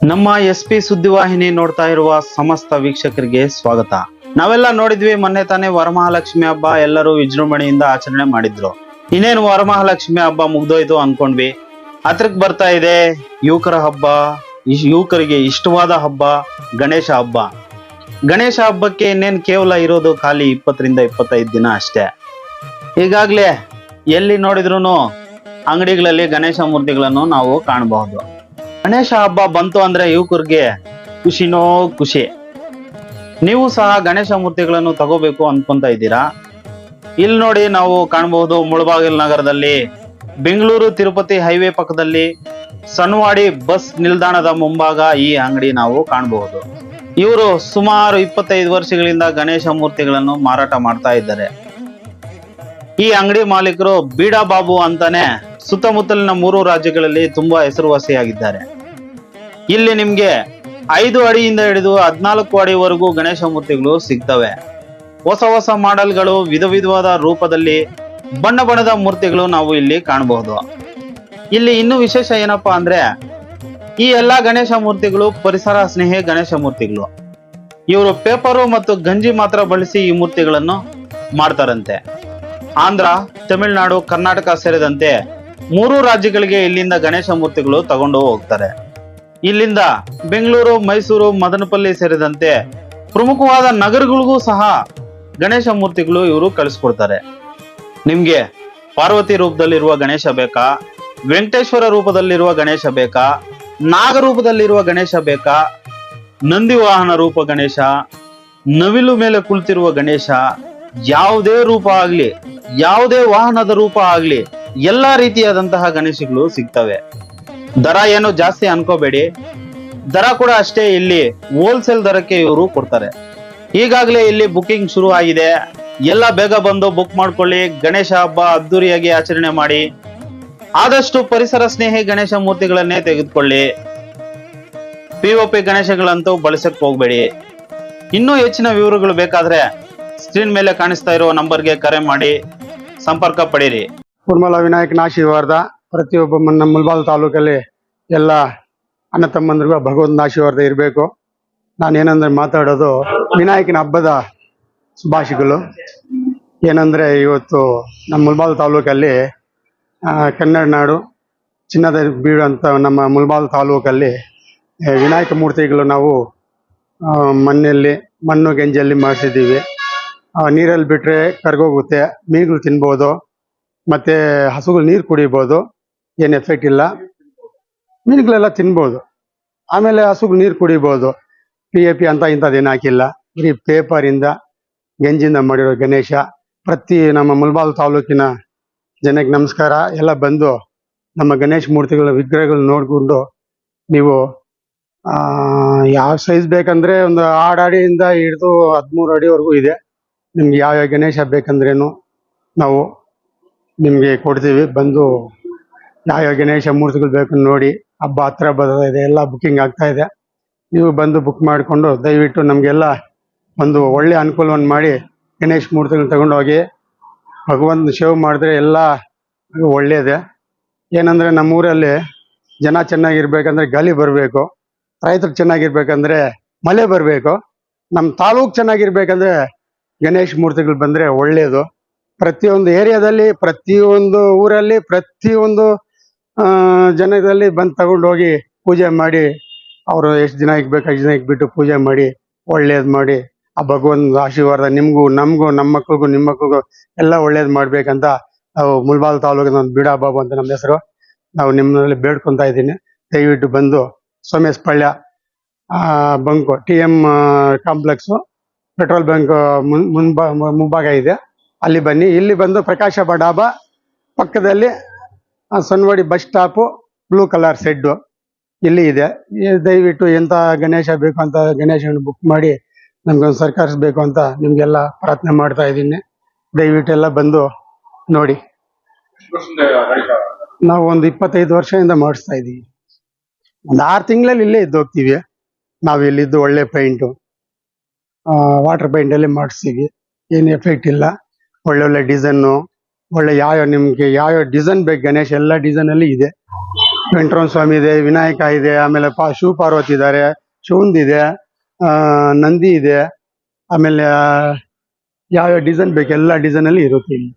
ನಮ್ಮ SP ಸುದ್ದಿವಾಹಿನಿ ನೋಡ್ತಾ ಇರುವ ಸಮಸ್ತ ವೀಕ್ಷಕರಿಗೆ ಸ್ವಾಗತ. ನಾವೆಲ್ಲ ನೋಡಿದ್ವಿ ಮೊನ್ನೆ ತಾನೇ ವರಮಹಾಲಕ್ಷ್ಮಿ ಹಬ್ಬ ಎಲ್ಲರೂ ವಿಜೃಂಭಣೆಯಿಂದ ಆಚರಣೆ ಮಾಡಿದ್ರು. ಇನ್ನೇನು ವರಮಹಾಲಕ್ಷ್ಮಿ ಹಬ್ಬ ಮುಗ್ದೋಯ್ತು ಅನ್ಕೊಂಡ್ವಿ. ಹತ್ರಕ್ ಬರ್ತಾ ಇದೆ ಯುವಕರ ಹಬ್ಬ, ಯುವಕರಿಗೆ ಇಷ್ಟವಾದ ಹಬ್ಬ ಗಣೇಶ ಹಬ್ಬ. ಗಣೇಶ ಹಬ್ಬಕ್ಕೆ ಇನ್ನೇನು ಕೇವಲ ಇರೋದು ಖಾಲಿ 20ರಿಂದ 25 ದಿನ ಅಷ್ಟೇ. ಈಗಾಗ್ಲೇ ಎಲ್ಲಿ ನೋಡಿದ್ರು ಅಂಗಡಿಗಳಲ್ಲಿ ಗಣೇಶ ಮೂರ್ತಿಗಳನ್ನು ನಾವು ಕಾಣಬಹುದು. ಗಣೇಶ ಹಬ್ಬ ಬಂತು ಅಂದ್ರೆ ಯುವಕರಿಗೆ ಖುಷಿನೋ ಖುಷಿ. ನೀವು ಸಹ ಗಣೇಶ ಮೂರ್ತಿಗಳನ್ನು ತಗೋಬೇಕು ಅನ್ಕೊಂತ ಇದ್ದೀರಾ? ಇಲ್ಲಿ ನೋಡಿ ನಾವು ಕಾಣಬಹುದು ಮುಳಬಾಗಿಲು ನಗರದಲ್ಲಿ ಬೆಂಗಳೂರು ತಿರುಪತಿ ಹೈವೇ ಪಕ್ಕದಲ್ಲಿ ಸಣ್ಣವಾಡಿ ಬಸ್ ನಿಲ್ದಾಣದ ಮುಂಭಾಗ ಈ ಅಂಗಡಿ ನಾವು ಕಾಣಬಹುದು. ಇವರು ಸುಮಾರು 25 ವರ್ಷಗಳಿಂದ ಗಣೇಶ ಮೂರ್ತಿಗಳನ್ನು ಮಾರಾಟ ಮಾಡ್ತಾ ಇದ್ದಾರೆ. ಈ ಅಂಗಡಿ ಮಾಲೀಕರು ಬೀಡಾ ಬಾಬು ಅಂತಾನೆ ಸುತ್ತಮುತ್ತಲಿನ 3 ರಾಜ್ಯಗಳಲ್ಲಿ ತುಂಬಾ ಹೆಸರುವಾಸಿಯಾಗಿದ್ದಾರೆ. ಇಲ್ಲಿ ನಿಮ್ಗೆ 5 ಅಡಿಯಿಂದ ಹಿಡಿದು 14 ಅಡಿವರೆಗೂ ಗಣೇಶ ಮೂರ್ತಿಗಳು ಸಿಗ್ತವೆ. ಹೊಸ ಹೊಸ ಮಾಡೆಲ್ಗಳು, ವಿಧ ವಿಧವಾದ ರೂಪದಲ್ಲಿ ಬಣ್ಣ ಬಣ್ಣದ ಮೂರ್ತಿಗಳು ನಾವು ಇಲ್ಲಿ ಕಾಣಬಹುದು. ಇಲ್ಲಿ ಇನ್ನೂ ವಿಶೇಷ ಏನಪ್ಪಾ ಅಂದ್ರೆ ಈ ಎಲ್ಲಾ ಗಣೇಶ ಮೂರ್ತಿಗಳು ಪರಿಸರ ಸ್ನೇಹಿ ಗಣೇಶ ಮೂರ್ತಿಗಳು. ಇವರು ಪೇಪರು ಮತ್ತು ಗಂಜಿ ಮಾತ್ರ ಬಳಸಿ ಈ ಮೂರ್ತಿಗಳನ್ನು ಮಾಡ್ತಾರಂತೆ. ಆಂಧ್ರ, ತಮಿಳುನಾಡು, ಕರ್ನಾಟಕ ಸೇರಿದಂತೆ 3 ರಾಜ್ಯಗಳಿಗೆ ಇಲ್ಲಿಂದ ಗಣೇಶ ಮೂರ್ತಿಗಳು ತಗೊಂಡು ಹೋಗ್ತಾರೆ. ಇಲ್ಲಿಂದ ಬೆಂಗಳೂರು, ಮೈಸೂರು, ಮದನಪಲ್ಲಿ ಸೇರಿದಂತೆ ಪ್ರಮುಖವಾದ ನಗರಗಳಿಗೂ ಸಹ ಗಣೇಶ ಮೂರ್ತಿಗಳು ಇವರು ಕಳಿಸ್ಕೊಡ್ತಾರೆ. ನಿಮ್ಗೆ ಪಾರ್ವತಿ ರೂಪದಲ್ಲಿರುವ ಗಣೇಶ ಬೇಕಾ, ವೆಂಕಟೇಶ್ವರ ರೂಪದಲ್ಲಿರುವ ಗಣೇಶ ಬೇಕಾ, ನಾಗ ರೂಪದಲ್ಲಿರುವ ಗಣೇಶ ಬೇಕಾ, ನಂದಿ ವಾಹನ ರೂಪ ಗಣೇಶ, ನವಿಲು ಮೇಲೆ ಕುಳಿತಿರುವ ಗಣೇಶ, ಯಾವುದೇ ರೂಪ ಆಗ್ಲಿ, ಯಾವುದೇ ವಾಹನದ ರೂಪ ಆಗ್ಲಿ, ಎಲ್ಲಾ ರೀತಿಯಾದಂತಹ ಗಣೇಶಗಳು ಸಿಗ್ತವೆ. ದರ ಏನು ಜಾಸ್ತಿ ಅನ್ಕೋಬೇಡಿ, ದರ ಕೂಡ ಅಷ್ಟೇ. ಇಲ್ಲಿ ಹೋಲ್ಸೇಲ್ ದರಕ್ಕೆ ಇವರು ಕೊಡ್ತಾರೆ. ಈಗಾಗಲೇ ಇಲ್ಲಿ ಬುಕಿಂಗ್ ಶುರು ಆಗಿದೆ. ಎಲ್ಲ ಬೇಗ ಬಂದು ಬುಕ್ ಮಾಡ್ಕೊಳ್ಳಿ. ಗಣೇಶ ಹಬ್ಬ ಅದ್ದೂರಿಯಾಗಿ ಆಚರಣೆ ಮಾಡಿ. ಆದಷ್ಟು ಪರಿಸರ ಸ್ನೇಹಿ ಗಣೇಶ ಮೂರ್ತಿಗಳನ್ನೇ ತೆಗೆದುಕೊಳ್ಳಿ. POP ಗಣೇಶಗಳಂತೂ ಬಳಸಕ್ ಹೋಗ್ಬೇಡಿ. ಇನ್ನೂ ಹೆಚ್ಚಿನ ವಿವರಗಳು ಬೇಕಾದ್ರೆ ಸ್ಕ್ರೀನ್ ಮೇಲೆ ಕಾಣಿಸ್ತಾ ಇರೋ ನಂಬರ್ಗೆ ಕರೆ ಮಾಡಿ ಸಂಪರ್ಕ ಪಡೀರಿ. ಕುರ್ಮಲ ವಿನಾಯಕನ ಆಶೀರ್ವಾದ ಪ್ರತಿಯೊಬ್ಬ ನಮ್ಮ ಮುಳಬಾಗಿಲು ತಾಲೂಕಲ್ಲಿ ಎಲ್ಲ ಅಣ್ಣ ತಮ್ಮಂದ್ರಿಗೂ ಭಗವಂತನ ಆಶೀರ್ವಾದ ಇರಬೇಕು. ನಾನೇನಂದ್ರೆ ಮಾತಾಡೋದು ವಿನಾಯಕನ ಹಬ್ಬದ ಶುಭಾಶಯಗಳು. ಏನಂದರೆ ಇವತ್ತು ನಮ್ಮ ಮುಳಬಾಗಿಲು ತಾಲೂಕಲ್ಲಿ ಕನ್ನಡ ನಾಡು ಚಿನ್ನದ ಬೀಡು ಅಂತ ನಮ್ಮ ಮುಳಬಾಗಿಲು ತಾಲೂಕಲ್ಲಿ ವಿನಾಯಕ ಮೂರ್ತಿಗಳು ನಾವು ಮಣ್ಣಲ್ಲಿ ಮಣ್ಣು ಗೆಂಜಲ್ಲಿ ಮಾಡಿಸಿದ್ದೀವಿ. ನೀರಲ್ಲಿ ಬಿಟ್ಟರೆ ಕರ್ಗೋಗುತ್ತೆ, ಮೀನುಗಳು ತಿನ್ಬೋದು, ಮತ್ತು ಹಸುಗಳು ನೀರು ಕುಡಿಬೋದು, ಏನು ಎಫೆಕ್ಟ್ ಇಲ್ಲ. ಮೀನುಗಳೆಲ್ಲ ತಿನ್ಬೋದು, ಆಮೇಲೆ ಹಸುಗಳು ನೀರು ಕುಡಿಬೋದು. PAP ಅಂತ ಇಂಥದ್ದೇನು ಹಾಕಿಲ್ಲ. ಬರೀ ಪೇಪರಿಂದ ಗೆಂಜಿಂದ ಮಾಡಿರೋ ಗಣೇಶ. ಪ್ರತಿ ನಮ್ಮ ಮುಳಬಾಗಿಲು ತಾಲೂಕಿನ ಜನಕ್ಕೆ ನಮಸ್ಕಾರ. ಎಲ್ಲ ಬಂದು ನಮ್ಮ ಗಣೇಶ ಮೂರ್ತಿಗಳ ವಿಗ್ರಹಗಳು ನೋಡಿಕೊಂಡು ನೀವು ಯಾವ ಸೈಜ್ ಬೇಕಂದರೆ ಒಂದು 6 ಅಡಿಯಿಂದ ಹಿಡಿದು 13 ಅಡಿವರೆಗೂ ಇದೆ. ನಿಮ್ಗೆ ಯಾವ್ಯಾವ ಗಣೇಶ ಬೇಕಂದ್ರೇನು ನಾವು ನಿಮಗೆ ಕೊಡ್ತೀವಿ. ಬಂದು ಯಾವ್ಯಾವ ಗಣೇಶ ಮೂರ್ತಿಗಳು ಬೇಕು ನೋಡಿ. ಹಬ್ಬ ಹತ್ರ ಬರ್ತಾ ಇದೆ, ಎಲ್ಲ ಬುಕ್ಕಿಂಗ್ ಆಗ್ತಾ ಇದೆ. ನೀವು ಬಂದು ಬುಕ್ ಮಾಡಿಕೊಂಡು ದಯವಿಟ್ಟು ನಮಗೆಲ್ಲ ಒಂದು ಒಳ್ಳೆ ಅನುಕೂಲವನ್ನು ಮಾಡಿ ಗಣೇಶ ಮೂರ್ತಿಗಳು ತಗೊಂಡೋಗಿ ಭಗವಂತನ ಸೇವೆ ಮಾಡಿದ್ರೆ ಎಲ್ಲ ಒಳ್ಳೆಯದೇ. ಏನಂದರೆ ನಮ್ಮೂರಲ್ಲಿ ಜನ ಚೆನ್ನಾಗಿರ್ಬೇಕಂದ್ರೆ ಗಾಳಿ ಬರಬೇಕು, ರೈತರು ಚೆನ್ನಾಗಿರ್ಬೇಕಂದ್ರೆ ಮಳೆ ಬರಬೇಕು, ನಮ್ಮ ತಾಲೂಕು ಚೆನ್ನಾಗಿರ್ಬೇಕಂದ್ರೆ ಗಣೇಶ ಮೂರ್ತಿಗಳು ಬಂದರೆ ಒಳ್ಳೆಯದು. ಪ್ರತಿಯೊಂದು ಏರಿಯಾದಲ್ಲಿ, ಪ್ರತಿಯೊಂದು ಊರಲ್ಲಿ, ಪ್ರತಿಯೊಂದು ಜನದಲ್ಲಿ ಬಂದು ತಗೊಂಡೋಗಿ ಪೂಜೆ ಮಾಡಿ, ಅವರು ಎಷ್ಟು ದಿನ ಇಕ್ಬೇಕು ಅಷ್ಟು ದಿನ ಇಕ್ಬಿಟ್ಟು ಪೂಜೆ ಮಾಡಿ ಒಳ್ಳೇದು ಮಾಡಿ ಆ ಭಗವಂತನ ಆಶೀರ್ವಾದ ನಿಮಗೂ, ನಮಗೂ, ನಮ್ಮ ಮಕ್ಳಿಗೂ, ನಿಮ್ಮ ಮಕ್ಳಿಗೂ ಎಲ್ಲ ಒಳ್ಳೇದು ಮಾಡ್ಬೇಕಂತ ನಾವು ಮುಳಬಾಗಿಲು ತಾಲೂಕಿನ ಒಂದು ಬೀಡಾ ಬಾಬು ಅಂತ ನಮ್ಮ ಹೆಸರು. ನಾವು ನಿಮ್ಮಲ್ಲಿ ಬೇಡ್ಕೊತಾ ಇದ್ದೀನಿ. ದಯವಿಟ್ಟು ಬಂದು Somesh Palya bunk TM complex petrol bunk ಮುಂಭಾಗ ಇದೆ, ಅಲ್ಲಿ ಬನ್ನಿ. ಇಲ್ಲಿ ಬಂದು ಪ್ರಕಾಶ ಡಾಬಾ ಪಕ್ಕದಲ್ಲಿ Sannavadi bus stop, blue colour shed ಇಲ್ಲಿ ಇದೆ. ದಯವಿಟ್ಟು ಎಂಥ ಗಣೇಶ ಬೇಕು ಅಂತ ಗಣೇಶನ ಬುಕ್ ಮಾಡಿ ನಮ್ಗೊಂದು ಸರ್ಕಾರಿಸ್ಬೇಕು ಅಂತ ನಿಮಗೆಲ್ಲ ಪ್ರಾರ್ಥನೆ ಮಾಡ್ತಾ ಇದ್ದೀನಿ. ದಯವಿಟ್ಟು ಎಲ್ಲ ಬಂದು ನೋಡಿ. ನಾವು ಒಂದು 25 ವರ್ಷದಿಂದ ಮಾಡಿಸ್ತಾ ಇದ್ದೀವಿ. ಒಂದು 6 ತಿಂಗಳಲ್ಲಿ ಇಲ್ಲೇ ಇದ್ದು ಹೋಗ್ತೀವಿ. ನಾವು ಇಲ್ಲಿದ್ದು ಒಳ್ಳೆ ಪೈಂಟು, ವಾಟರ್ ಪೈಂಟಲ್ಲಿ ಮಾಡಿಸ್ತೀವಿ. ಏನು ಎಫೆಕ್ಟ್ ಇಲ್ಲ. ಒಳ್ಳೆ ಡಿಸೈನು, ಒಳ್ಳೆ ಯಾವ್ಯಾವ ನಿಮಗೆ ಯಾವ್ಯಾವ ಡಿಸೈನ್ ಬೇಕು ಗಣೇಶ ಎಲ್ಲ ಡಿಸೈನಲ್ಲಿ ಇದೆ. ವೆಂಕಟರಮಣ ಸ್ವಾಮಿ ಇದೆ, ವಿನಾಯಕ ಇದೆ, ಆಮೇಲೆ ಶಿವ ಪಾರ್ವತಿ ಇದ್ದಾರೆ, ಶಿವಂದ್ ಇದೆ, ನಂದಿ ಇದೆ, ಆಮೇಲೆ ಯಾವ್ಯಾವ ಡಿಸೈನ್ ಬೇಕು ಎಲ್ಲ ಡಿಸೈನ್ ಅಲ್ಲಿ ಇರುತ್ತೆ ಇಲ್ಲಿ.